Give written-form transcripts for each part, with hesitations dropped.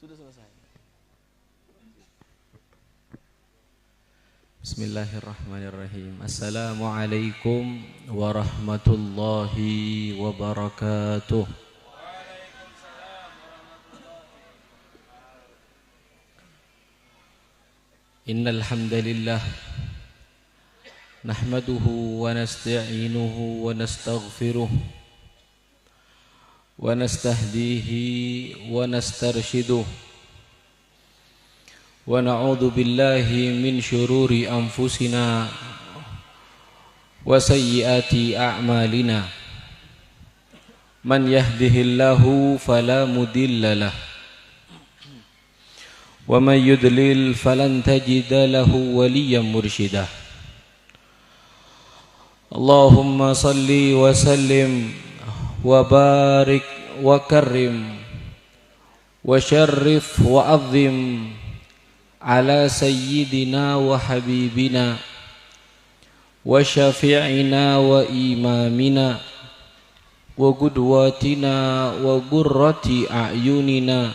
Sudah selesai. Bismillahirrahmanirrahim. Assalamualaikum warahmatullahi wabarakatuh. Innal hamdalillah nahmaduhu wa nasta'inuhu wa nastaghfiruh wa nastahdihi wa nastarshiduh wa na'udzu billahi min syururi anfusina wa sayyiati a'malina man yahdihillahu fala mudilla lahu wa man yudlil falan tajida lahu waliyyan mursyida. Allahumma salli wa sallim wa barik wa karrim wa syarrif wa azim ala sayyidina wa habibina wa syafi'ina wa imamina wa qudwatina wa gurrati a'yunina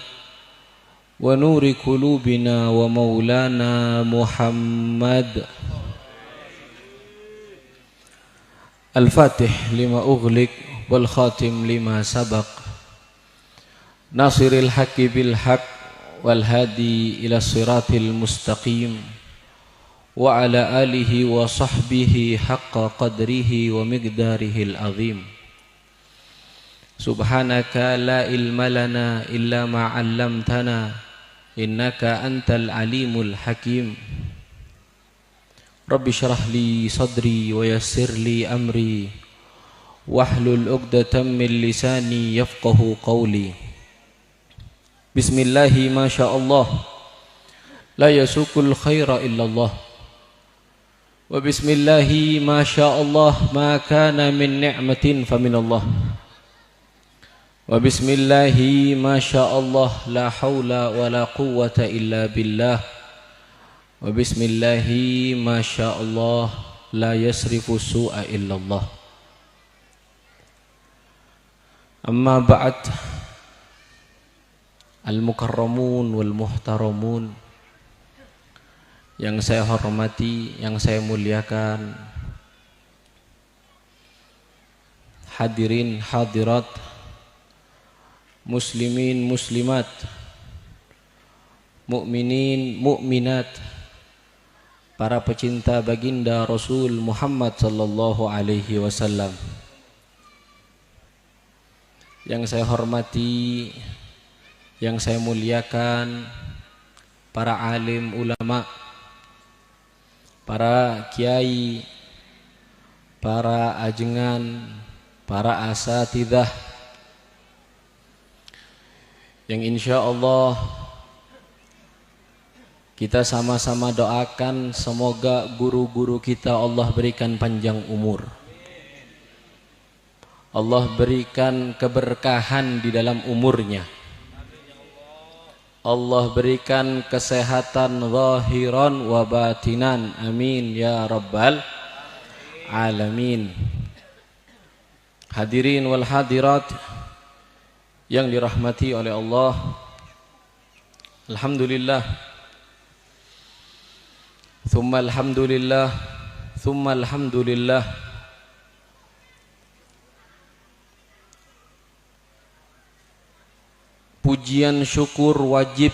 wa nuri qulubina wa maulana Muhammad. Al-Fatih lima ughliq wal khatim lima sabaq nasiril haqqi bil haqq wal hadi ila siratil mustaqim wa ala alihi wa sahbihi haqqa qadrihi wa miqdarihil azim. Subhanaka la ilma lana illa ma 'allamtana innaka antal alimul hakim. Rabbi syrah li sadri wa yassir li amri wahlul 'uqdatam min lisani yafqahu qawli. Bismillahi ma sya'allah la yasukul khaira illallah wa bismillahi ma sya'allah ma kana min ni'matin faminallah wa bismillahi ma sya'allah la hawla wa la quwwata illa billah wa bismillahi ma sya'allah la yasrifu su'a illallah. Amma ba'd, al-mukarramun wal muhtaramun yang saya hormati, yang saya muliakan, hadirin hadirat, muslimin muslimat, mukminin mukminat, para pecinta baginda Rasul Muhammad sallallahu alaihi wasallam. Yang saya hormati, yang saya muliakan, para alim ulama, para kiai, para ajengan, para asatidzah, yang insya Allah kita sama-sama doakan semoga guru-guru kita Allah berikan panjang umur, Allah berikan keberkahan di dalam umurnya, Allah berikan kesehatan zahiran wa batinan, amin ya rabbal alamin. Hadirin wal hadirat yang dirahmati oleh Allah, alhamdulillah, thumma alhamdulillah, thumma alhamdulillah. Pujian syukur wajib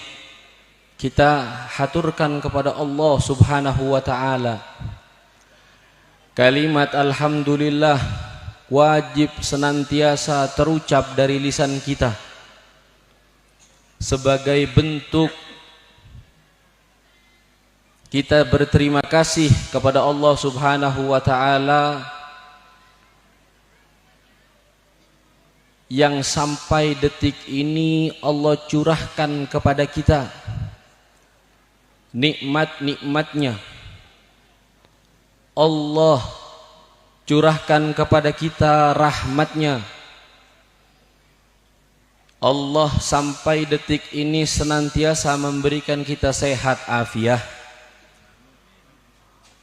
kita haturkan kepada Allah subhanahu wa ta'ala. Kalimat alhamdulillah wajib senantiasa terucap dari lisan kita sebagai bentuk kita berterima kasih kepada Allah subhanahu wa ta'ala yang sampai detik ini Allah curahkan kepada kita nikmat-nikmatnya. Allah curahkan kepada kita rahmatnya. Allah sampai detik ini senantiasa memberikan kita sehat afiah.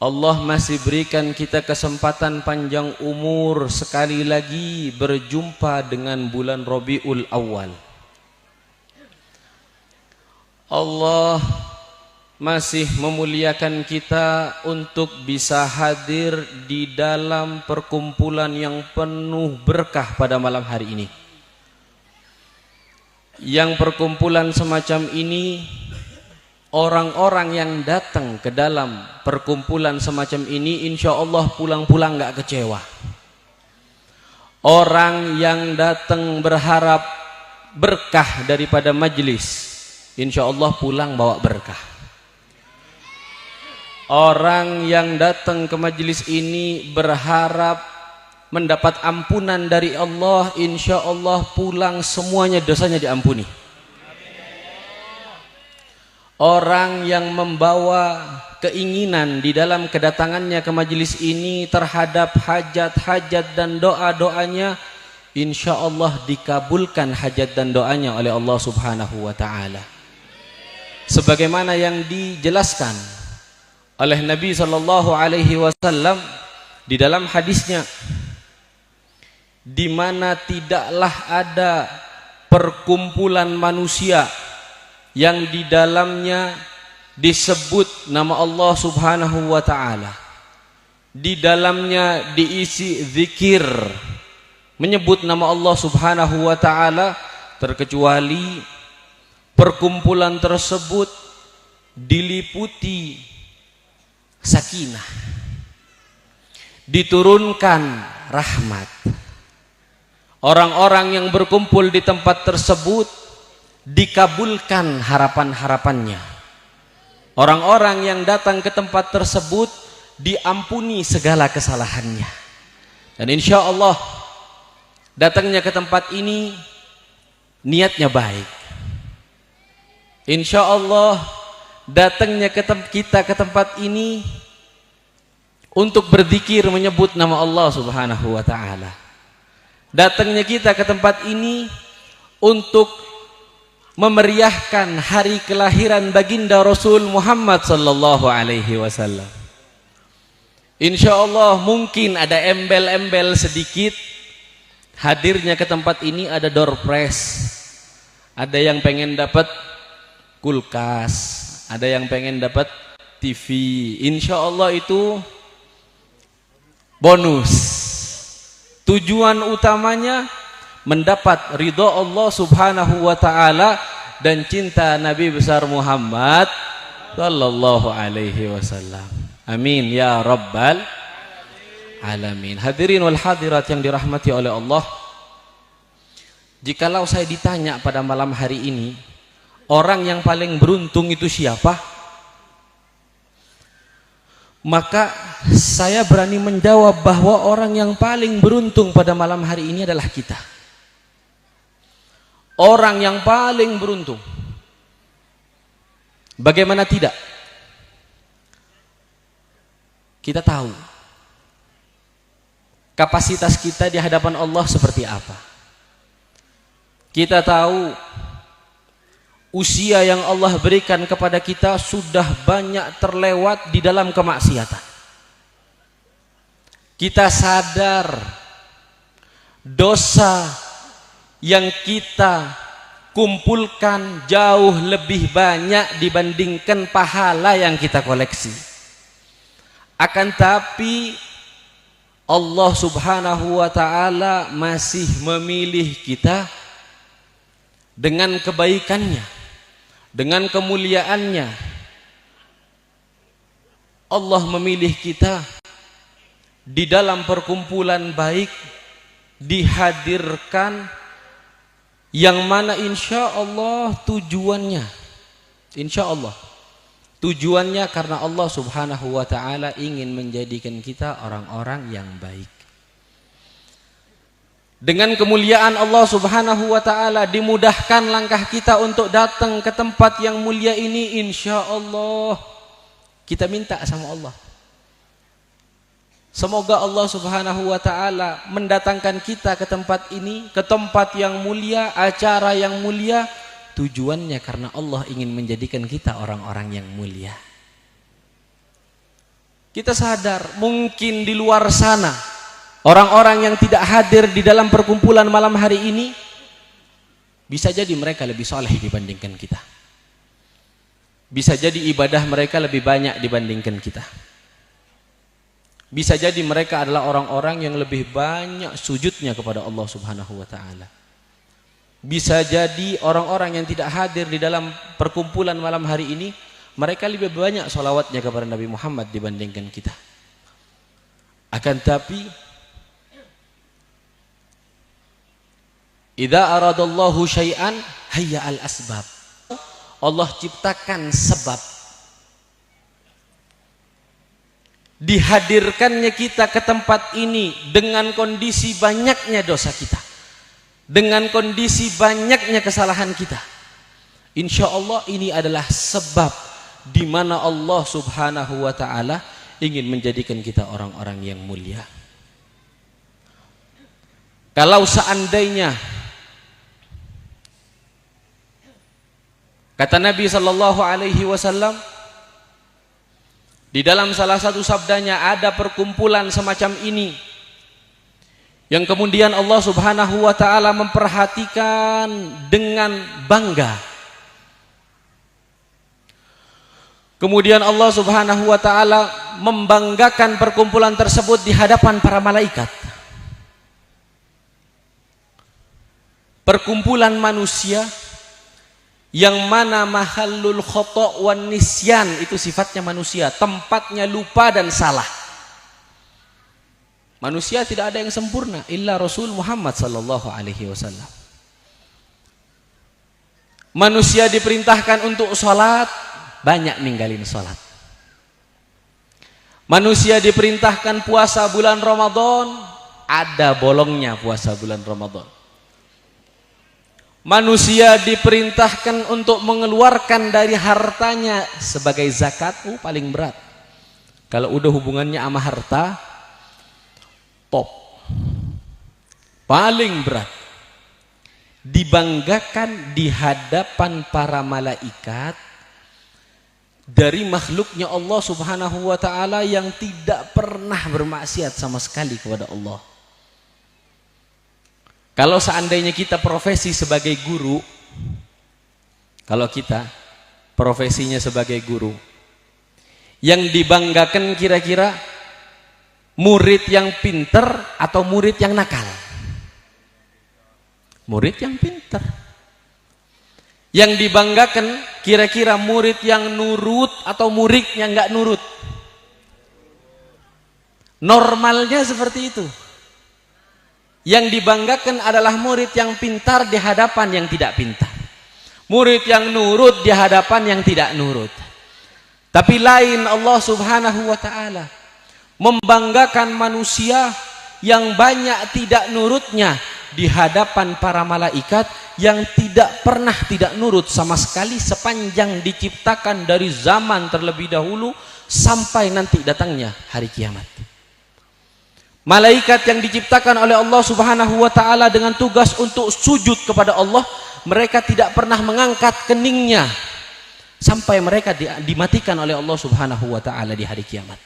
Allah masih berikan kita kesempatan panjang umur sekali lagi berjumpa dengan bulan Rabiul Awal. Allah masih memuliakan kita untuk bisa hadir di dalam perkumpulan yang penuh berkah pada malam hari ini. Yang perkumpulan semacam ini, orang-orang yang datang ke dalam perkumpulan semacam ini insya Allah pulang-pulang gak kecewa. Orang yang datang berharap berkah daripada majelis, insya Allah pulang bawa berkah. Orang yang datang ke majelis ini berharap mendapat ampunan dari Allah, insya Allah pulang semuanya dosanya diampuni. Orang yang membawa keinginan di dalam kedatangannya ke majelis ini terhadap hajat-hajat dan doa-doanya, insya Allah dikabulkan hajat dan doanya oleh Allah Subhanahu wa ta'ala. Sebagaimana yang dijelaskan oleh Nabi sallallahu alaihi wasallam di dalam hadisnya, di mana tidaklah ada perkumpulan manusia yang di dalamnya disebut nama Allah Subhanahu wa ta'ala, di dalamnya diisi zikir menyebut nama Allah Subhanahu wa ta'ala, terkecuali perkumpulan tersebut diliputi sakinah, diturunkan rahmat. Orang-orang yang berkumpul di tempat tersebut dikabulkan harapan-harapannya. Orang-orang yang datang ke tempat tersebut diampuni segala kesalahannya. Dan insya Allah datangnya ke tempat ini niatnya baik. Insya Allah datangnya kita ke tempat ini untuk berzikir menyebut nama Allah Subhanahu wa ta'ala. Datangnya kita ke tempat ini untuk memeriahkan hari kelahiran baginda Rasul Muhammad sallallahu alaihi wasallam. Insya Allah mungkin ada embel-embel sedikit hadirnya ke tempat ini, ada door prize, ada yang pengen dapat kulkas, ada yang pengen dapat TV. Insya Allah itu bonus. Tujuan utamanya mendapat ridho Allah Subhanahu wa ta'ala dan cinta Nabi besar Muhammad sallallahu alaihi wasallam. Amin ya rabbal alamin. Hadirin wal hadirat yang dirahmati oleh Allah, jikalau saya ditanya pada malam hari ini, orang yang paling beruntung itu siapa? Maka saya berani menjawab bahwa orang yang paling beruntung pada malam hari ini adalah kita. Orang yang paling beruntung. Bagaimana tidak? Kita tahu kapasitas kita di hadapan Allah seperti apa. Kita tahu usia yang Allah berikan kepada kita sudah banyak terlewat di dalam kemaksiatan. Kita sadar dosa yang kita kumpulkan jauh lebih banyak dibandingkan pahala yang kita koleksi. Akan tapi Allah Subhanahu wa ta'ala masih memilih kita dengan kebaikannya, dengan kemuliaannya. Allah memilih kita di dalam perkumpulan baik, dihadirkan, yang mana insya Allah tujuannya, insya Allah tujuannya karena Allah Subhanahu wa ta'ala ingin menjadikan kita orang-orang yang baik. Dengan kemuliaan Allah Subhanahu wa ta'ala dimudahkan langkah kita untuk datang ke tempat yang mulia ini. Insya Allah kita minta sama Allah, semoga Allah Subhanahu wa ta'ala mendatangkan kita ke tempat ini, ke tempat yang mulia, acara yang mulia. Tujuannya karena Allah ingin menjadikan kita orang-orang yang mulia. Kita sadar mungkin di luar sana orang-orang yang tidak hadir di dalam perkumpulan malam hari ini bisa jadi mereka lebih soleh dibandingkan kita. Bisa jadi ibadah mereka lebih banyak dibandingkan kita. Bisa jadi mereka adalah orang-orang yang lebih banyak sujudnya kepada Allah Subhanahu wa taala. Bisa jadi orang-orang yang tidak hadir di dalam perkumpulan malam hari ini, mereka lebih banyak sholawatnya kepada Nabi Muhammad dibandingkan kita. Akan tapi idza aradallahu syai'an hayya al asbab. Allah ciptakan sebab. Dihadirkannya kita ke tempat ini dengan kondisi banyaknya dosa kita, dengan kondisi banyaknya kesalahan kita. Insya Allah ini adalah sebab di mana Allah Subhanahu wa taala ingin menjadikan kita orang-orang yang mulia. Kalau seandainya kata Nabi sallallahu alaihi wasallam di dalam salah satu sabdanya, ada perkumpulan semacam ini yang kemudian Allah Subhanahu wa taala memperhatikan dengan bangga. Kemudian Allah Subhanahu wa taala membanggakan perkumpulan tersebut di hadapan para malaikat. Perkumpulan manusia yang mana mahallul khata' wan nisyan, itu sifatnya manusia, tempatnya lupa dan salah. Manusia tidak ada yang sempurna illa Rasul Muhammad sallallahu alaihi wasallam. Manusia diperintahkan untuk sholat, banyak ninggalin sholat. Manusia diperintahkan puasa bulan Ramadan, ada bolongnya puasa bulan Ramadan. Manusia diperintahkan untuk mengeluarkan dari hartanya sebagai zakat, paling berat. Kalau udah hubungannya sama harta, top, paling berat. Dibanggakan di hadapan para malaikat dari makhluknya Allah Subhanahu wa taala yang tidak pernah bermaksiat sama sekali kepada Allah. Kalau seandainya kita profesi sebagai guru, kalau kita profesinya sebagai guru, yang dibanggakan kira-kira murid yang pinter atau murid yang nakal? Murid yang pinter. Yang dibanggakan kira-kira murid yang nurut atau murid yang nggak nurut? Normalnya seperti itu. Yang dibanggakan adalah murid yang pintar di hadapan yang tidak pintar, murid yang nurut di hadapan yang tidak nurut. Tapi lain, Allah Subhanahu wa taala membanggakan manusia yang banyak tidak nurutnya di hadapan para malaikat yang tidak pernah tidak nurut sama sekali sepanjang diciptakan dari zaman terlebih dahulu sampai nanti datangnya hari kiamat. Malaikat yang diciptakan oleh Allah Subhanahu wa taala dengan tugas untuk sujud kepada Allah, mereka tidak pernah mengangkat keningnya sampai mereka dimatikan oleh Allah Subhanahu wa taala di hari kiamat.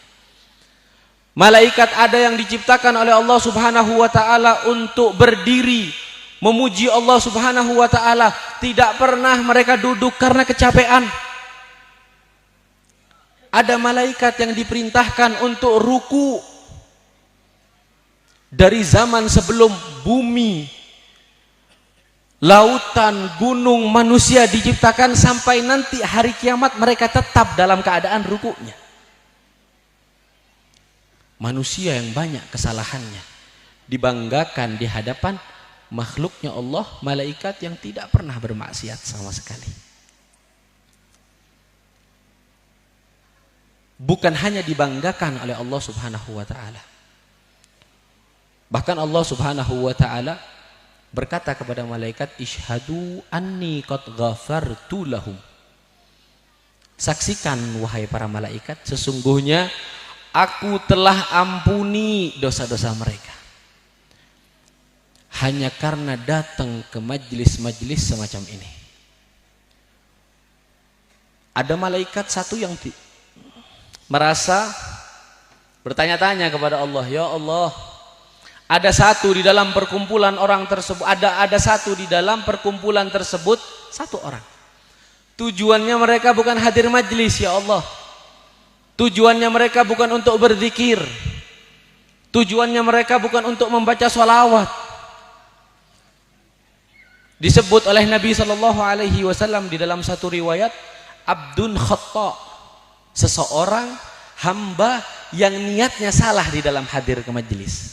Malaikat ada yang diciptakan oleh Allah Subhanahu wa taala untuk berdiri memuji Allah Subhanahu wa taala, tidak pernah mereka duduk karena kecapean. Ada malaikat yang diperintahkan untuk ruku dari zaman sebelum bumi, lautan, gunung, manusia diciptakan sampai nanti hari kiamat mereka tetap dalam keadaan rukunya. Manusia yang banyak kesalahannya dibanggakan di hadapan makhluknya Allah, malaikat yang tidak pernah bermaksiat sama sekali. Bukan hanya dibanggakan oleh Allah Subhanahu wa taala, bahkan Allah Subhanahu wa taala berkata kepada malaikat, "Ishhadu anni qad ghafartu lahum." Saksikan wahai para malaikat, sesungguhnya aku telah ampuni dosa-dosa mereka. Hanya karena datang ke majlis-majlis semacam ini. Ada malaikat satu yang merasa bertanya-tanya kepada Allah, "Ya Allah, ada satu di dalam perkumpulan orang tersebut, ada satu di dalam perkumpulan tersebut, satu orang Tujuannya mereka bukan hadir majlis, ya Allah. Tujuannya mereka bukan untuk berzikir. Tujuannya mereka bukan untuk membaca sholawat. Disebut oleh Nabi SAW di dalam satu riwayat, abdun khata, seseorang hamba yang niatnya salah di dalam hadir ke majlis.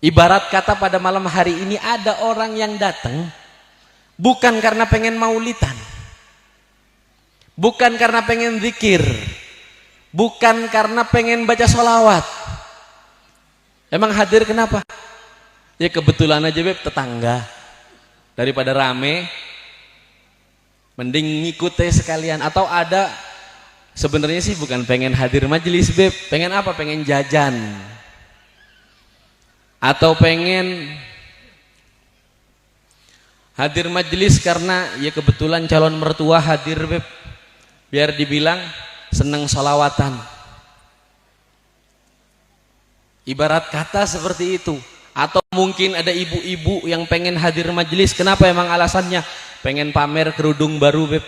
Ibarat kata pada malam hari ini ada orang yang datang bukan karena pengen maulidan, bukan karena pengen zikir, bukan karena pengen baca sholawat. Emang hadir kenapa? Ya kebetulan aja beb, tetangga. Daripada rame, mending ngikutnya sekalian. Atau ada, sebenarnya sih bukan pengen hadir majelis beb, pengen apa? Pengen jajan. Atau pengen hadir majelis karena ya kebetulan calon mertua hadir beb, biar dibilang seneng sholawatan. Ibarat kata seperti itu. Atau mungkin ada ibu-ibu yang pengen hadir majelis. Kenapa emang alasannya? Pengen pamer kerudung baru beb.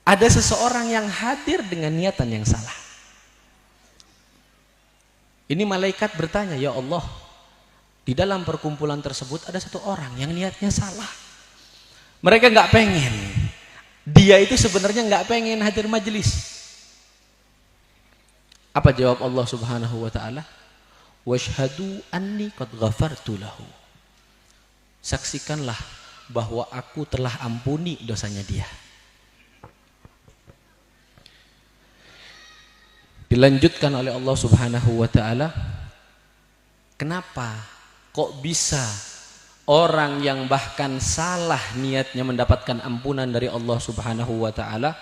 Ada seseorang yang hadir dengan niatan yang salah. Ini malaikat bertanya, ya Allah, di dalam perkumpulan tersebut ada satu orang yang niatnya salah. Mereka nggak pengen. Dia itu sebenarnya nggak pengen hadir majelis. Apa jawab Allah Subhanahu wa taala? Washhadu anni qad ghafartu lahu. Saksikanlah bahwa aku telah ampuni dosanya dia. Dilanjutkan oleh Allah Subhanahu wa taala, kenapa kok bisa orang yang bahkan salah niatnya mendapatkan ampunan dari Allah Subhanahu wa taala?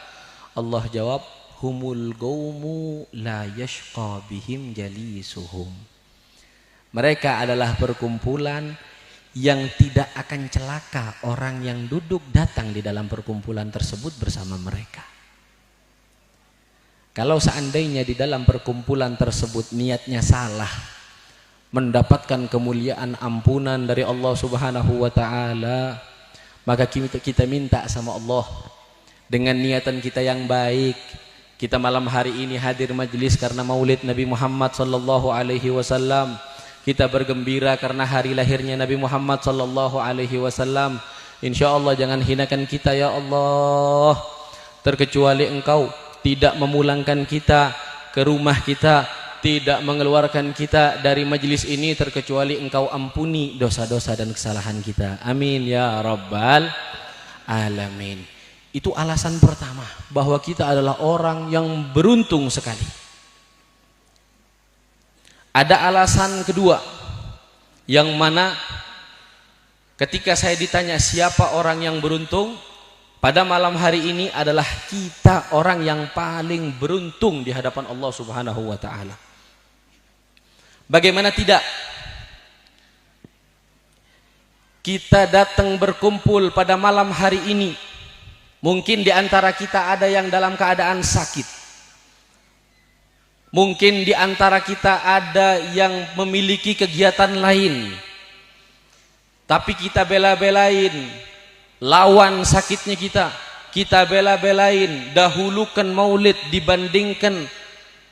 Allah jawab, humul gaumu la yashqa bihim jalisuhum. Mereka adalah perkumpulan yang tidak akan celaka orang yang duduk datang di dalam perkumpulan tersebut bersama mereka. Kalau seandainya di dalam perkumpulan tersebut niatnya salah, mendapatkan kemuliaan ampunan dari Allah Subhanahu wa taala, maka kita minta sama Allah dengan niatan kita yang baik. Kita malam hari ini hadir majelis karena maulid Nabi Muhammad sallallahu alaihi wasallam. Kita bergembira karena hari lahirnya Nabi Muhammad sallallahu alaihi wasallam. Insyaallah jangan hinakan kita ya Allah. Terkecuali Engkau tidak memulangkan kita ke rumah kita, tidak mengeluarkan kita dari majelis ini, terkecuali Engkau ampuni dosa-dosa dan kesalahan kita. Amin ya rabbal alamin. Itu alasan pertama, bahwa kita adalah orang yang beruntung sekali. Ada alasan kedua, yang mana ketika saya ditanya siapa orang yang beruntung, pada malam hari ini adalah kita orang yang paling beruntung di hadapan Allah Subhanahu wa taala. Bagaimana tidak? Kita datang berkumpul pada malam hari ini. Mungkin di antara kita ada yang dalam keadaan sakit. Mungkin di antara kita ada yang memiliki kegiatan lain. Tapi kita bela-belain lawan sakitnya kita. Kita bela-belain dahulukan maulid dibandingkan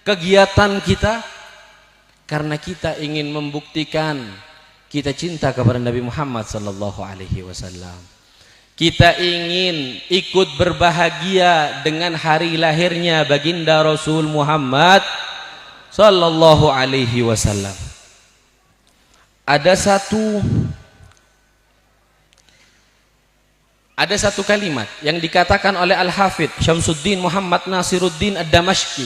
kegiatan kita. Karena kita ingin membuktikan kita cinta kepada Nabi Muhammad sallallahu alaihi wasallam. Kita ingin ikut berbahagia dengan hari lahirnya baginda Rasul Muhammad sallallahu alaihi wasallam. Ada satu kalimat yang dikatakan oleh Al-Hafidh Syamsuddin Muhammad Nasiruddin Ad-Damashqi.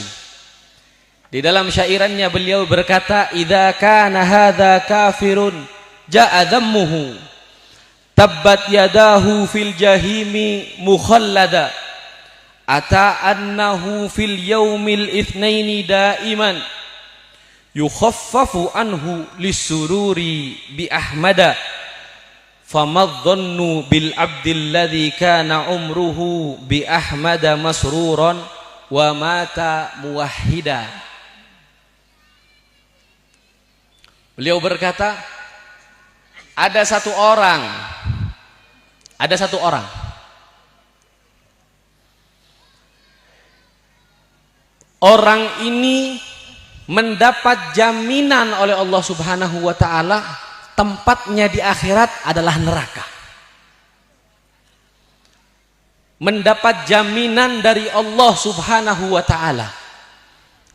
Di dalam syairannya beliau berkata, "Idza kana hadza kafirun ja'a dhammuhu tabbat yadahu fil jahimi mukhallada ata annahu fil yaumil itsnaini daiman yukhaffafu anhu lisururi bi ahmada famadhannu bil abdil ladzi kana umruhu bi ahmada masruran wa mata muwahhida." Beliau berkata, Ada satu orang, orang ini mendapat jaminan oleh Allah Subhanahu wa taala tempatnya di akhirat adalah neraka. Mendapat jaminan dari Allah Subhanahu wa taala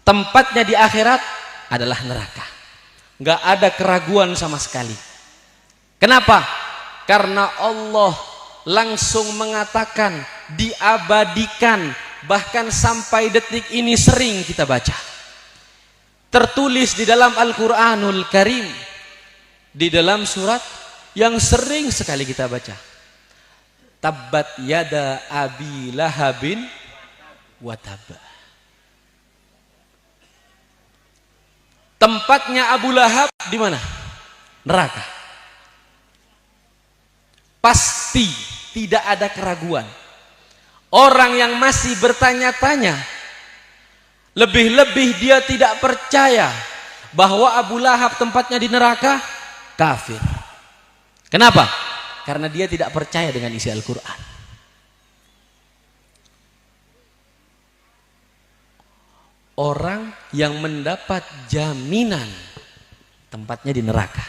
tempatnya di akhirat adalah neraka. Enggak ada keraguan sama sekali. Kenapa? Karena Allah langsung mengatakan, diabadikan, bahkan sampai detik ini sering kita baca. Tertulis di dalam Al-Qur'anul Karim, di dalam surat yang sering sekali kita baca. Tabbat yada abi lahabin wa tabba. Tempatnya Abu Lahab di mana? Neraka. Pasti tidak ada keraguan. Orang yang masih bertanya-tanya, lebih-lebih dia tidak percaya bahwa Abu Lahab tempatnya di neraka, kafir. Kenapa? Karena dia tidak percaya dengan isi Al-Quran. Orang yang mendapat jaminan tempatnya di neraka,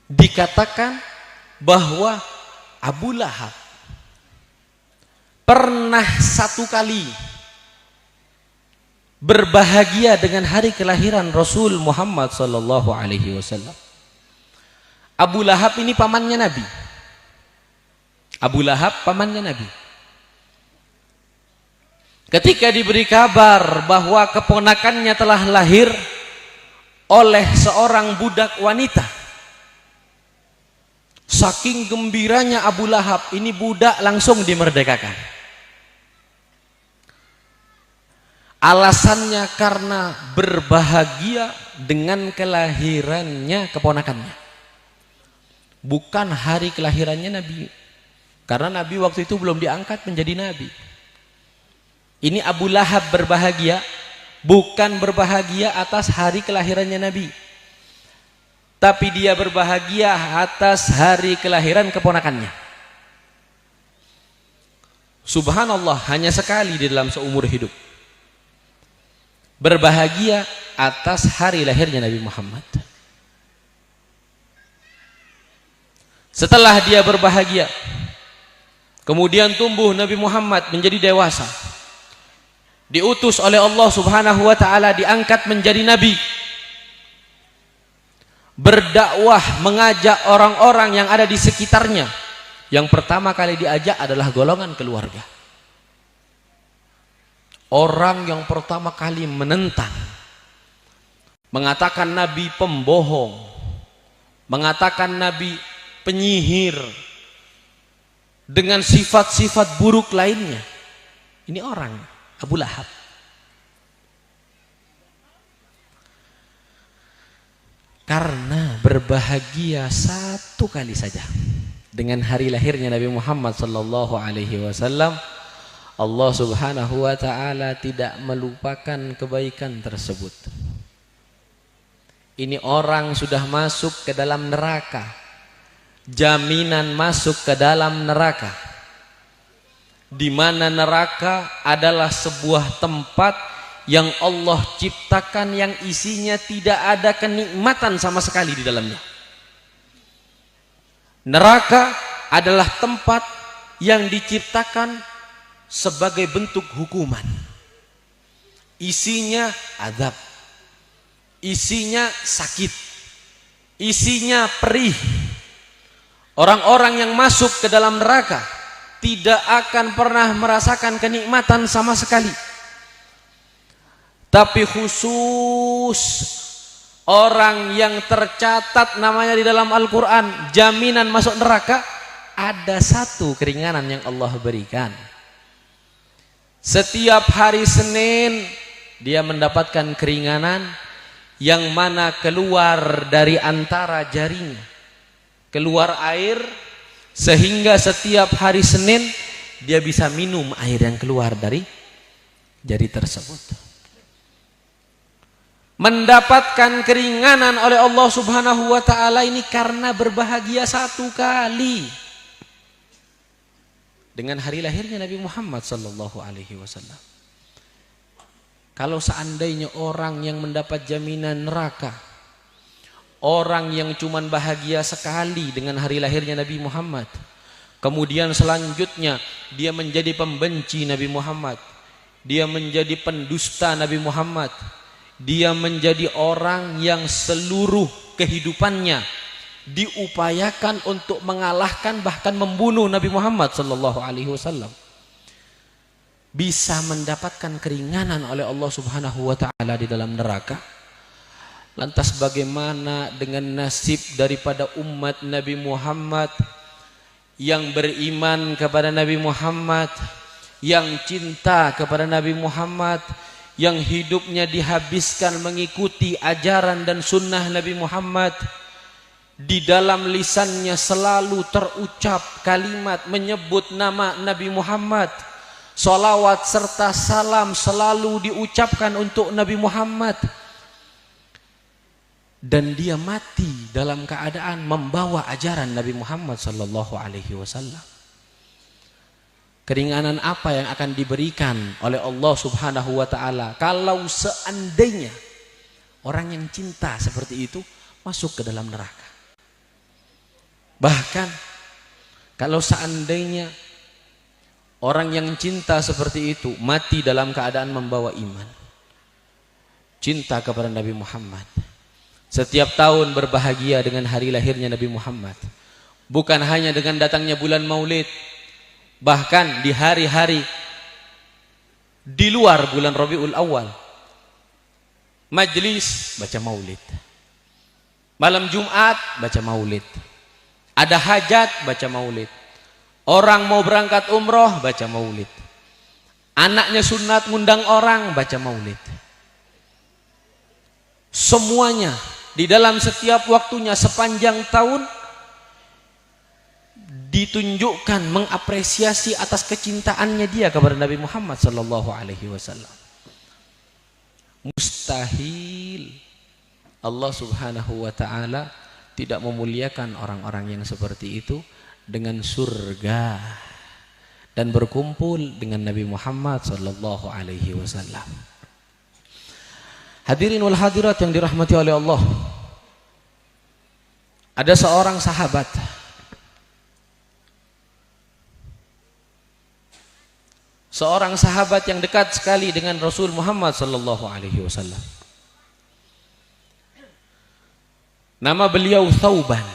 dikatakan bahwa Abu Lahab pernah satu kali berbahagia dengan hari kelahiran Rasul Muhammad sallallahu alaihi wasallam. Abu Lahab ini pamannya Nabi. Abu Lahab pamannya Nabi. Ketika diberi kabar bahwa keponakannya telah lahir oleh seorang budak wanita, saking gembiranya Abu Lahab, ini budak langsung dimerdekakan. Alasannya karena berbahagia dengan kelahirannya keponakannya. Bukan hari kelahirannya Nabi. Karena Nabi waktu itu belum diangkat menjadi Nabi. Ini Abu Lahab berbahagia, bukan berbahagia atas hari kelahirannya Nabi, tapi dia berbahagia atas hari kelahiran keponakannya. Subhanallah, hanya sekali di dalam seumur hidup berbahagia atas hari lahirnya Nabi Muhammad. Setelah dia berbahagia, kemudian tumbuh Nabi Muhammad menjadi dewasa, diutus oleh Allah Subhanahu wa taala, diangkat menjadi nabi, berdakwah, mengajak orang-orang yang ada di sekitarnya. Yang pertama kali diajak adalah golongan keluarga. Orang yang pertama kali menentang, mengatakan Nabi pembohong, mengatakan Nabi penyihir, dengan sifat-sifat buruk lainnya. Ini orang Abu Lahab. Karena berbahagia satu kali saja dengan hari lahirnya Nabi Muhammad sallallahu alaihi wasallam, Allah Subhanahu wa taala tidak melupakan kebaikan tersebut. Ini orang sudah masuk ke dalam neraka, jaminan masuk ke dalam neraka, di mana neraka adalah sebuah tempat yang Allah ciptakan yang isinya tidak ada kenikmatan sama sekali di dalamnya. Neraka adalah tempat yang diciptakan sebagai bentuk hukuman. Isinya azab, isinya sakit, isinya perih. Orang-orang yang masuk ke dalam neraka tidak akan pernah merasakan kenikmatan sama sekali. Tapi khusus orang yang tercatat namanya di dalam Al-Quran jaminan masuk neraka, ada satu keringanan yang Allah berikan. Setiap hari Senin dia mendapatkan keringanan yang mana keluar dari antara jarinya, keluar air, sehingga setiap hari Senin dia bisa minum air yang keluar dari jari tersebut. mendapatkan keringanan oleh Allah Subhanahu wa taala ini karena berbahagia satu kali dengan hari lahirnya Nabi Muhammad sallallahu alaihi wasallam. Kalau seandainya orang yang mendapat jaminan neraka, orang yang cuman bahagia sekali dengan hari lahirnya Nabi Muhammad, kemudian selanjutnya dia menjadi pembenci Nabi Muhammad, dia menjadi pendusta Nabi Muhammad, dia menjadi orang yang seluruh kehidupannya diupayakan untuk mengalahkan bahkan membunuh Nabi Muhammad sallallahu alaihi wasallam, bisa mendapatkan keringanan oleh Allah Subhanahu wa taala di dalam neraka. Lantas bagaimana dengan nasib daripada umat Nabi Muhammad yang beriman kepada Nabi Muhammad, yang cinta kepada Nabi Muhammad, yang hidupnya dihabiskan mengikuti ajaran dan sunnah Nabi Muhammad? Di dalam lisannya selalu terucap kalimat menyebut nama Nabi Muhammad, salawat serta salam selalu diucapkan untuk Nabi Muhammad, dan dia mati dalam keadaan membawa ajaran Nabi Muhammad sallallahu alaihi wasallam. Keringanan apa yang akan diberikan oleh Allah Subhanahu wa taala kalau seandainya orang yang cinta seperti itu masuk ke dalam neraka? Bahkan kalau seandainya orang yang cinta seperti itu mati dalam keadaan membawa iman, cinta kepada Nabi Muhammad, setiap tahun berbahagia dengan hari lahirnya Nabi Muhammad, bukan hanya dengan datangnya bulan Maulid, bahkan di hari-hari di luar bulan Rabiul Awal, majlis baca maulid, malam Jumat baca maulid, ada hajat baca maulid, orang mau berangkat umroh baca maulid, anaknya sunat ngundang orang baca maulid. Semuanya di dalam setiap waktunya sepanjang tahun ditunjukkan mengapresiasi atas kecintaannya dia kepada Nabi Muhammad sallallahu alaihi wasallam. Mustahil Allah Subhanahu wa taala tidak memuliakan orang-orang yang seperti itu dengan surga dan berkumpul dengan Nabi Muhammad sallallahu alaihi wasallam. Hadirin wal hadirat yang dirahmati oleh Allah, ada seorang sahabat yang dekat sekali dengan Rasul Muhammad sallallahu alaihi wasallam. Nama beliau Thauban.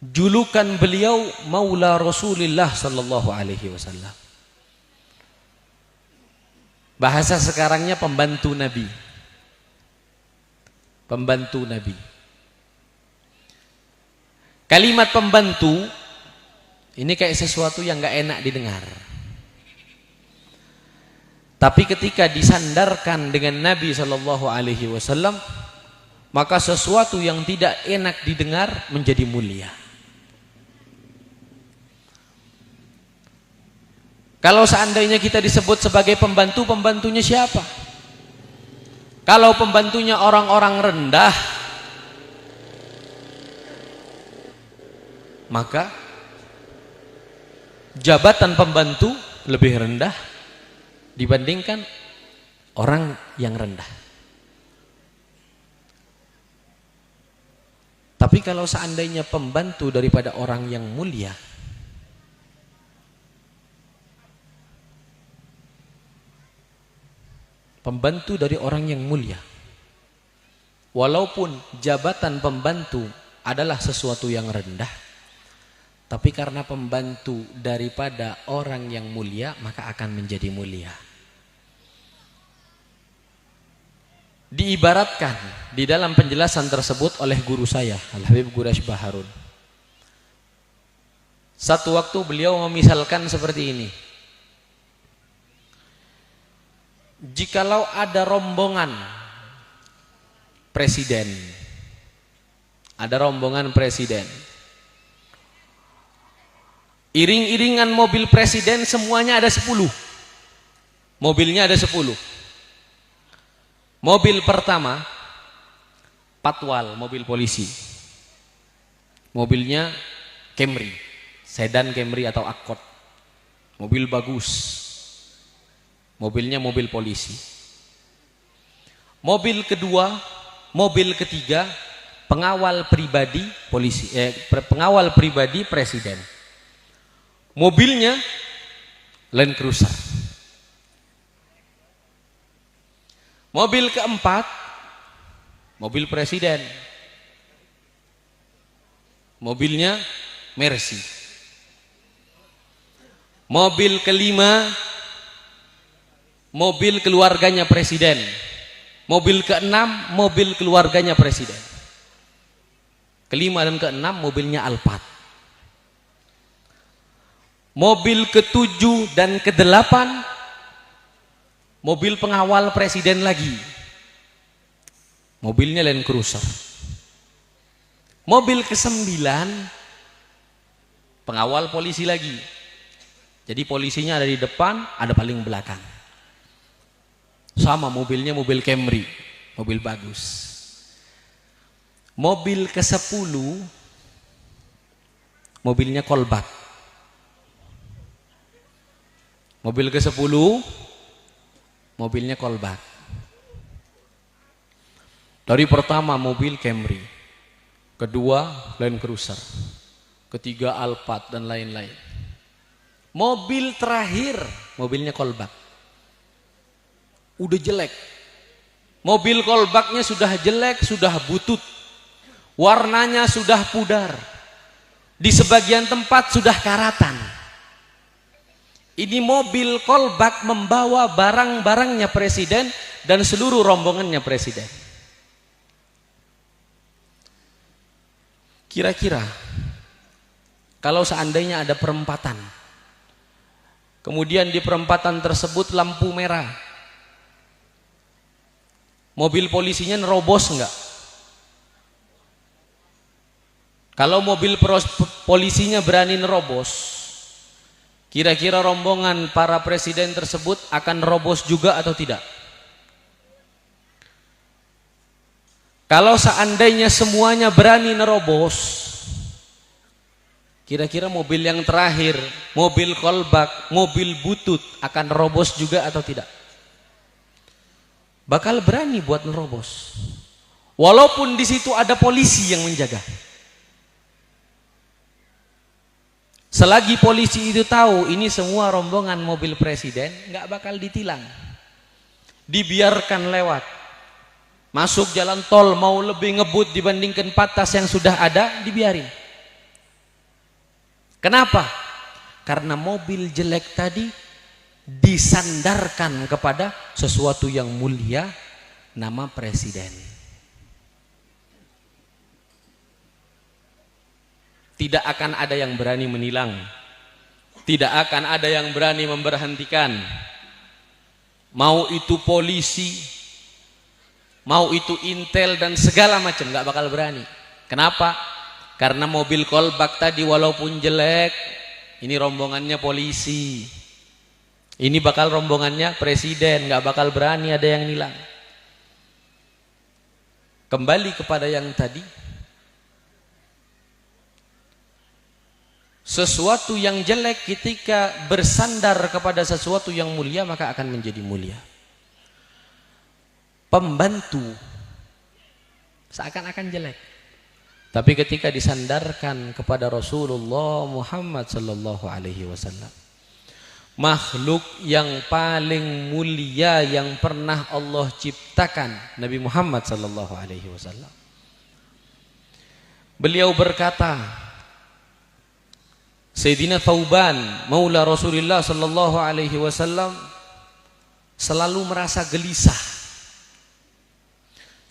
Julukan beliau Maula Rasulullah sallallahu alaihi wasallam. Bahasa sekarangnya pembantu Nabi. Pembantu Nabi. Kalimat pembantu ini kayak sesuatu yang gak enak didengar. Tapi ketika disandarkan dengan Nabi sallallahu alaihi wasallam, maka sesuatu yang tidak enak didengar menjadi mulia. Kalau seandainya kita disebut sebagai pembantu, pembantunya siapa? Kalau pembantunya orang-orang rendah, maka jabatan pembantu lebih rendah dibandingkan orang yang rendah. Tapi kalau seandainya pembantu daripada orang yang mulia, pembantu dari orang yang mulia, walaupun jabatan pembantu adalah sesuatu yang rendah, tapi karena pembantu daripada orang yang mulia, maka akan menjadi mulia. Diibaratkan di dalam penjelasan tersebut oleh guru saya, Al-Habib Quraisy Baharun. Satu waktu beliau memisalkan seperti ini. Jikalau ada rombongan presiden, iring-iringan mobil presiden semuanya ada 10. Mobilnya ada 10. Mobil pertama, Patwal, mobil polisi. Mobilnya Camry, sedan Camry atau Accord. Mobil bagus. Mobilnya mobil polisi. Mobil kedua, mobil ketiga, pengawal pribadi polisi, pengawal pribadi presiden. Mobilnya Land Cruiser. Mobil keempat, mobil presiden. Mobilnya Mercy. Mobil kelima, mobil keluarganya presiden. Mobil keenam, mobil keluarganya presiden. Kelima dan keenam, mobilnya Alphard. Mobil ketujuh dan kedelapan, mobil pengawal presiden lagi. Mobilnya Land Cruiser. Mobil kesembilan, pengawal polisi lagi. Jadi polisinya ada di depan, ada paling belakang. Sama mobilnya mobil Camry, mobil bagus. Mobil ke-10, mobilnya Kolbak. Mobil ke-10, mobilnya Kolbak. Dari pertama mobil Camry, kedua Land Cruiser, ketiga Alphard dan lain-lain. Mobil terakhir, mobilnya Kolbak. Udah jelek. Mobil Kolbaknya sudah jelek, sudah butut. Warnanya sudah pudar. Di sebagian tempat sudah karatan. Ini mobil Kolbak membawa barang-barangnya presiden dan seluruh rombongannya presiden. Kira-kira kalau seandainya ada perempatan, kemudian di perempatan tersebut lampu merah, mobil polisinya nerobos enggak? Kalau mobil polisinya berani nerobos, kira-kira rombongan para presiden tersebut akan nerobos juga atau tidak? Kalau seandainya semuanya berani nerobos, kira-kira mobil yang terakhir, mobil Kolbak, mobil butut akan nerobos juga atau tidak? Bakal berani buat nerobos. Walaupun di situ ada polisi yang menjaga. Selagi polisi itu tahu ini semua rombongan mobil presiden, nggak bakal ditilang. Dibiarkan lewat. Masuk jalan tol mau lebih ngebut dibandingkan patas yang sudah ada, dibiarin. Kenapa? Karena mobil jelek tadi disandarkan kepada sesuatu yang mulia, nama presiden. Tidak akan ada yang berani menilang, tidak akan ada yang berani memberhentikan. Mau itu polisi, mau itu intel dan segala macam, nggak bakal berani. Kenapa? Karena mobil Kolbak tadi walaupun jelek, ini rombongannya polisi, ini bakal rombongannya presiden, nggak bakal berani ada yang nilang. Kembali kepada yang tadi, sesuatu yang jelek ketika bersandar kepada sesuatu yang mulia maka akan menjadi mulia. Pembantu seakan-akan jelek, tapi ketika disandarkan kepada Rasulullah Muhammad sallallahu alaihi wasallam, makhluk yang paling mulia yang pernah Allah ciptakan, Nabi Muhammad sallallahu alaihi wasallam. Beliau berkata, Sayyidina Thauban, maula Rasulullah sallallahu alaihi wasallam, selalu merasa gelisah.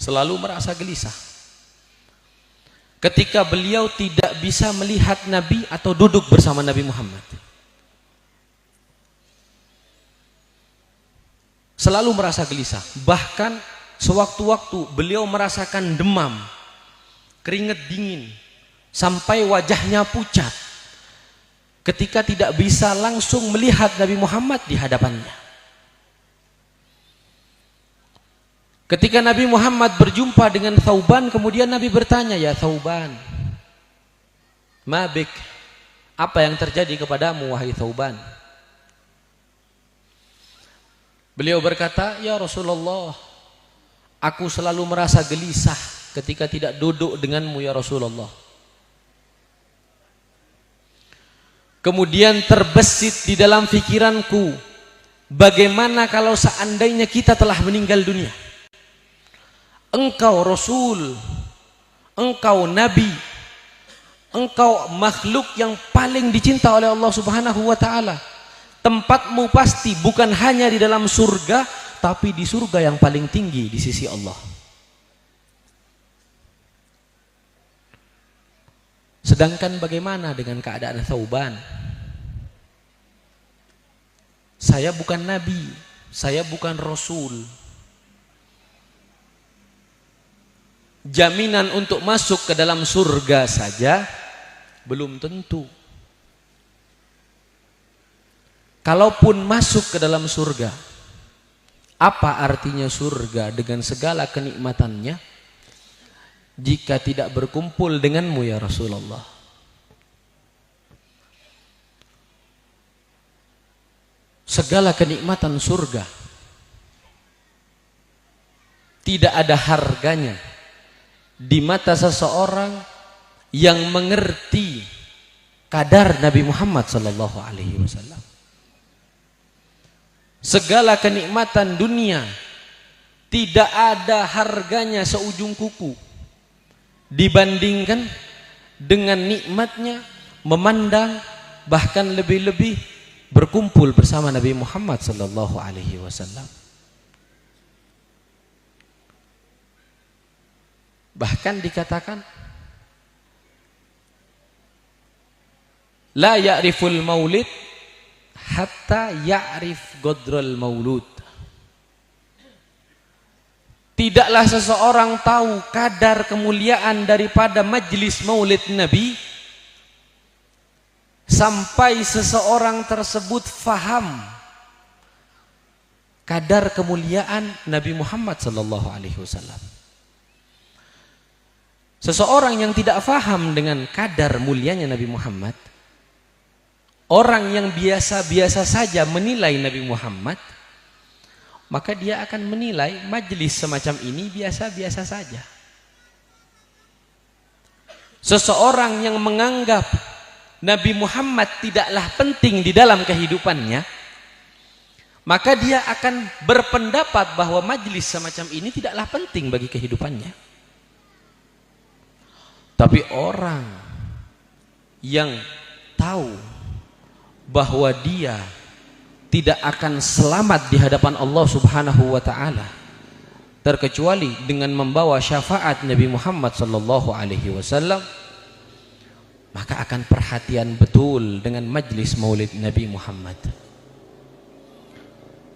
Selalu merasa gelisah ketika beliau tidak bisa melihat Nabi atau duduk bersama Nabi Muhammad. Selalu merasa gelisah. Bahkan sewaktu-waktu beliau merasakan demam, keringat dingin, sampai wajahnya pucat ketika tidak bisa langsung melihat Nabi Muhammad di hadapannya. Ketika Nabi Muhammad berjumpa dengan Thauban, kemudian Nabi bertanya, "Ya Thauban, ma bik? Apa yang terjadi kepadamu wahai Thauban?" Beliau berkata, "Ya Rasulullah, aku selalu merasa gelisah ketika tidak duduk denganmu ya Rasulullah. Kemudian terbesit di dalam pikiranku, bagaimana kalau seandainya kita telah meninggal dunia? Engkau Rasul, engkau Nabi, engkau makhluk yang paling dicinta oleh Allah Subhanahu wa ta'ala. Tempatmu pasti bukan hanya di dalam surga, tapi di surga yang paling tinggi di sisi Allah. Sedangkan bagaimana dengan keadaan Thauban? Saya bukan Nabi, saya bukan Rasul. Jaminan untuk masuk ke dalam surga saja belum tentu. Kalaupun masuk ke dalam surga, apa artinya surga dengan segala kenikmatannya jika tidak berkumpul denganmu ya Rasulullah? Segala kenikmatan surga tidak ada harganya di mata seseorang yang mengerti kadar Nabi Muhammad sallallahu alaihi wasallam. Segala kenikmatan dunia tidak ada harganya seujung kuku dibandingkan dengan nikmatnya memandang, bahkan lebih-lebih berkumpul bersama Nabi Muhammad sallallahu alaihi wasallam. Bahkan dikatakan la ya'riful maulid hatta ya'rif godrol maulud. Tidaklah seseorang tahu kadar kemuliaan daripada majlis maulid Nabi sampai seseorang tersebut faham kadar kemuliaan Nabi Muhammad sallallahu alaihi wasallam. Seseorang yang tidak faham dengan kadar mulianya Nabi Muhammad, orang yang biasa-biasa saja menilai Nabi Muhammad, maka dia akan menilai majlis semacam ini biasa-biasa saja. Seseorang yang menganggap Nabi Muhammad tidaklah penting di dalam kehidupannya, maka dia akan berpendapat bahwa majlis semacam ini tidaklah penting bagi kehidupannya. Tapi orang yang tahu bahwa dia tidak akan selamat di hadapan Allah Subhanahu wa taala terkecuali dengan membawa syafaat Nabi Muhammad sallallahu alaihi wasallam, maka akan perhatian betul dengan majlis maulid Nabi Muhammad.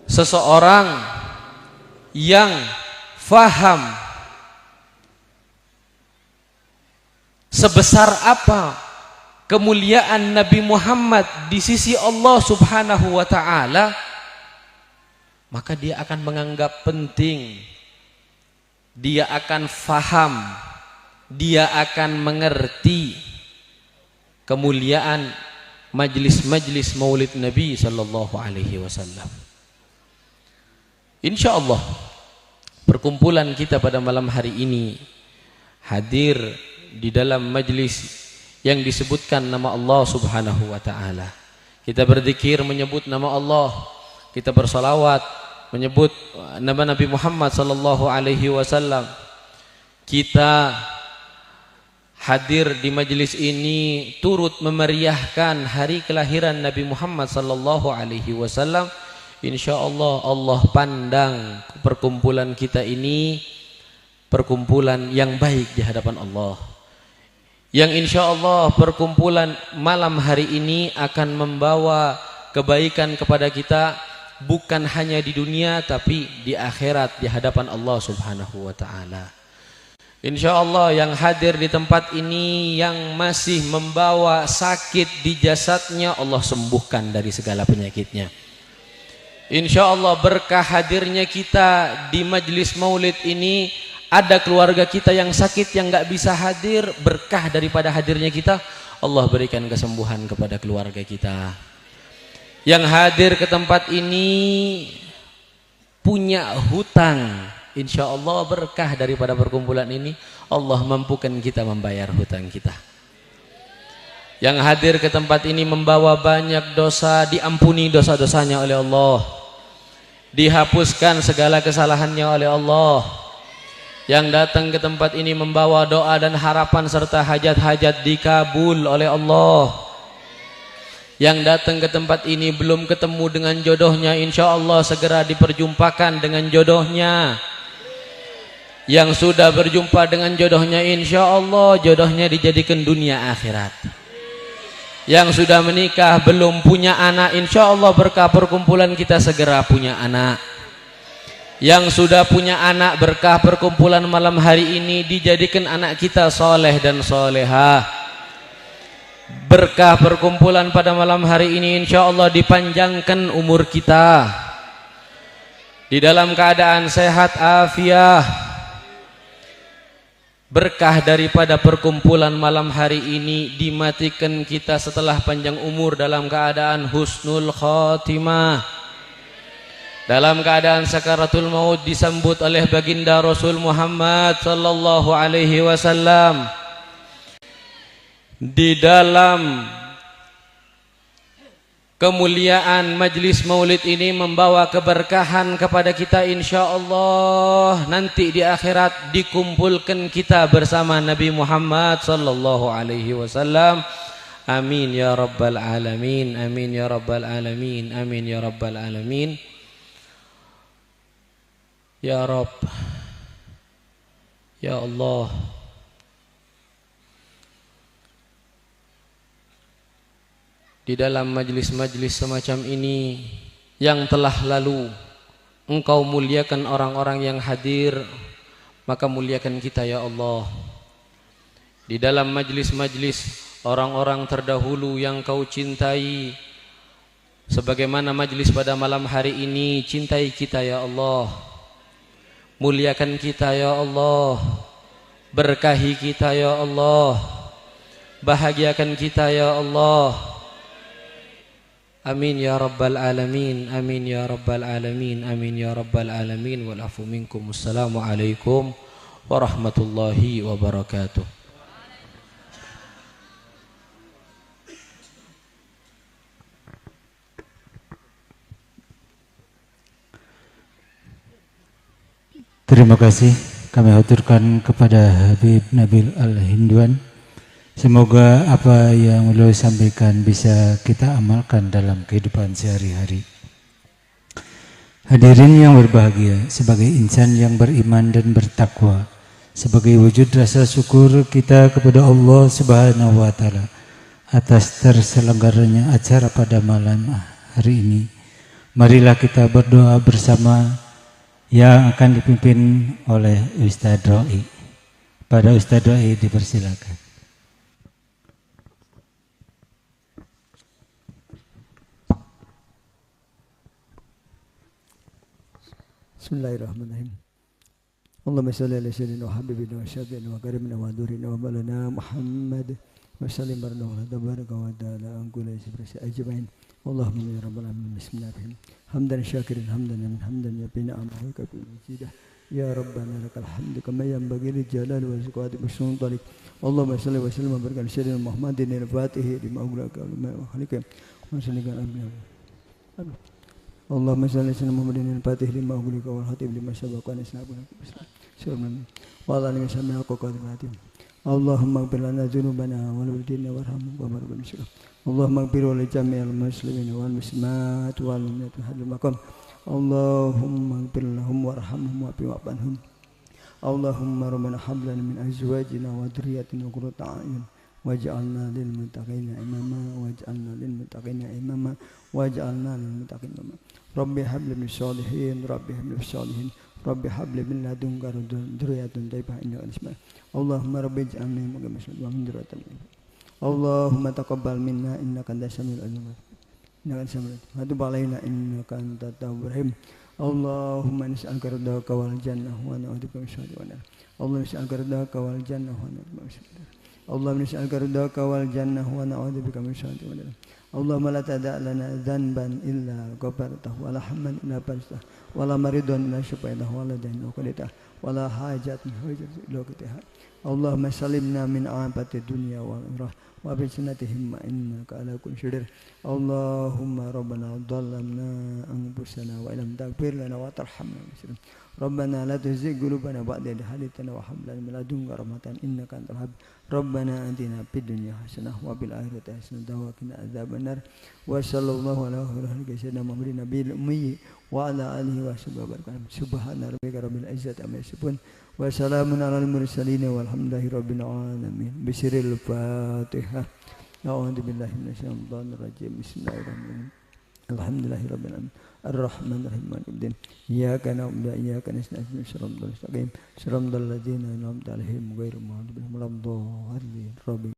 Seseorang yang faham sebesar apa kemuliaan Nabi Muhammad di sisi Allah Subhanahu wa ta'ala, maka dia akan menganggap penting, dia akan faham, dia akan mengerti kemuliaan majlis-majlis maulid Nabi sallallahu alaihi wasallam. Insyaallah perkumpulan kita pada malam hari ini hadir di dalam majlis yang disebutkan nama Allah Subhanahu wa ta'ala. Kita berzikir menyebut nama Allah, kita bersalawat menyebut nama Nabi Muhammad sallallahu alaihi wasallam. Kita hadir di majlis ini turut memeriahkan hari kelahiran Nabi Muhammad sallallahu alaihi wasallam. Insyaallah Allah pandang perkumpulan kita ini perkumpulan yang baik di hadapan Allah, yang insya Allah perkumpulan malam hari ini akan membawa kebaikan kepada kita bukan hanya di dunia tapi di akhirat di hadapan Allah Subhanahu wa ta'ala. Insya Allah yang hadir di tempat ini yang masih membawa sakit di jasadnya, Allah sembuhkan dari segala penyakitnya. Insya Allah berkah hadirnya kita di majlis maulid ini, ada keluarga kita yang sakit yang nggak bisa hadir, berkah daripada hadirnya kita, Allah berikan kesembuhan kepada keluarga kita. Yang hadir ke tempat ini punya hutang, insya Allah berkah daripada perkumpulan ini, Allah mampukan kita membayar hutang kita. Yang hadir ke tempat ini membawa banyak dosa, diampuni dosa-dosanya oleh Allah, dihapuskan segala kesalahannya oleh Allah. Yang datang ke tempat ini membawa doa dan harapan serta hajat-hajat dikabul oleh Allah. Yang datang ke tempat ini belum ketemu dengan jodohnya, insya Allah segera diperjumpakan dengan jodohnya. Yang sudah berjumpa dengan jodohnya, insya Allah jodohnya dijadikan dunia akhirat. Yang sudah menikah belum punya anak, insya Allah berkah perkumpulan kita segera punya anak. Yang sudah punya anak, berkah perkumpulan malam hari ini dijadikan anak kita soleh dan solehah. Berkah perkumpulan pada malam hari ini insya Allah dipanjangkan umur kita di dalam keadaan sehat afiah. Berkah daripada perkumpulan malam hari ini dimatikan kita setelah panjang umur dalam keadaan husnul khotimah, dalam keadaan sakaratul maut disambut oleh baginda Rasul Muhammad sallallahu alaihi wasallam. Di dalam kemuliaan majlis maulid ini membawa keberkahan kepada kita, insya Allah nanti di akhirat dikumpulkan kita bersama Nabi Muhammad sallallahu alaihi wasallam. Amin ya rabbal alamin, amin ya rabbal alamin, amin ya rabbal alamin. Ya Rabb, ya Allah, di dalam majlis-majlis semacam ini yang telah lalu, Engkau muliakan orang-orang yang hadir, maka muliakan kita ya Allah. Di dalam majlis-majlis orang-orang terdahulu yang Kau cintai, sebagaimana majlis pada malam hari ini, cintai kita ya Allah, muliakan kita ya Allah, berkahi kita ya Allah, bahagiakan kita ya Allah. Amin ya rabbal alamin, amin ya rabbal alamin, amin ya rabbal alamin. Wal afu minkum. Assalamualaikum warahmatullahi wabarakatuh. Terima kasih kami haturkan kepada Habib Nabil Al-Hindwan. Semoga apa yang beliau sampaikan bisa kita amalkan dalam kehidupan sehari-hari. Hadirin yang berbahagia, sebagai insan yang beriman dan bertakwa, sebagai wujud rasa syukur kita kepada Allah Subhanahu wa taala atas terselenggaranya acara pada malam hari ini, marilah kita berdoa bersama yang akan dipimpin oleh Ustaz Roi. Pada Ustaz Roi dipersilakan. Bismillahirrahmanirrahim. Allahumma salli ala sayyidina wa habibina wa syafi'ina wa karimina wa durina wa malana Muhammad wa sallim barna wa tabaraka wa ta'ala an kulli sifrasi ajmain. Allahumma ya rabbal alamin. Bismillahirrahmanirrahim. Hamdan syakirin hamdan min hamdan ya bina amahu ka fi majidah. Ya rabbana lakal hamdu kama yanbaghi li jalali wa zuqati bisultanik. Allahumma salli wa sallim wa barik ala sayyidina Muhammadin al-Fatih lima ughliqa wa khaliqa wa sallallahu alaihi wa sallam. Allahumma salli ala sayyidina Muhammadin al-Fatih lima ughliqa wal khatib lima sabaqa nasnabuna bismillah wa ala alihi wa sahbihi. Allahumma ighfir lana dzunubana wa walidina warhamhum wa barik lana. Allahumma ighfir li jami'il muslimin wal muslimat wal mu'minat hadal maqam. Allahumma ighfir lahum warhamhum wa bi'afwihim. Allahumma rabbana hab lana min azwajina wa dhurriyyatina qurrata a'yun waj'alna lil muttaqina imama waj'alna lil muttaqina imama waj'alna lil muttaqina imama. Rabbi hab li min sholihin, Rabbi hab li min sholihin, Rabbi hab li min ladunka dzurriyyatan thayyibah innaka antas. Allahumma rabbi ij'alni muqimmas salati wa min dzurriyyati. Allahumma taqabbal minna innaka antas samiul alim. إنك أنت السميع العليم وتب علينا إنك أنت التواب الرحيم اللهم نسألك رضاك والجنة ونعوذ بك من شر النار اللهم نسألك رضاك والجنة ونعوذ بك من شر النار اللهم نسألك رضاك والجنة ونعوذ بك من شر النار اللهم لا تدع لنا ذنبا إلا غفرته ولا هما إلا فرجته ولا مريضا إلا شفيته ولا دينا قضيته ولا حاجة من حوائج إلا قضيتها اللهم سلمنا من عافية الدنيا والآخرة وبسنتهم إنك على كل شيء اللهم ربنا ظلمنا أنفسنا وإن لم تغفر لنا وترحمنا ربنا لا تزغ قلوبنا بعد إذ هديتنا وهب لنا من لدنك رحمة إنك أنت الوهاب ربنا آتنا في الدنيا حسنة وفي الآخرة حسنة وقنا عذاب النار وصلى الله على خير سيدنا محمد النبي الأمي وعلى آله وصحبه وسلم سبحان ربك رب العزة عما يصفون وسلام على المرسلين والحمد لله رب العالمين بسر الفاتحة أعوذ بالله من الشيطان الرجيم بسم الله الرحمن الرحيم الحمد لله رب العالمين الرحمن الرحيم مالك الدين إياك نعبد وإياك نستعين صراط المستقيم صراط الذين أنعمت عليهم غير المغضوب عليهم ولا الضالين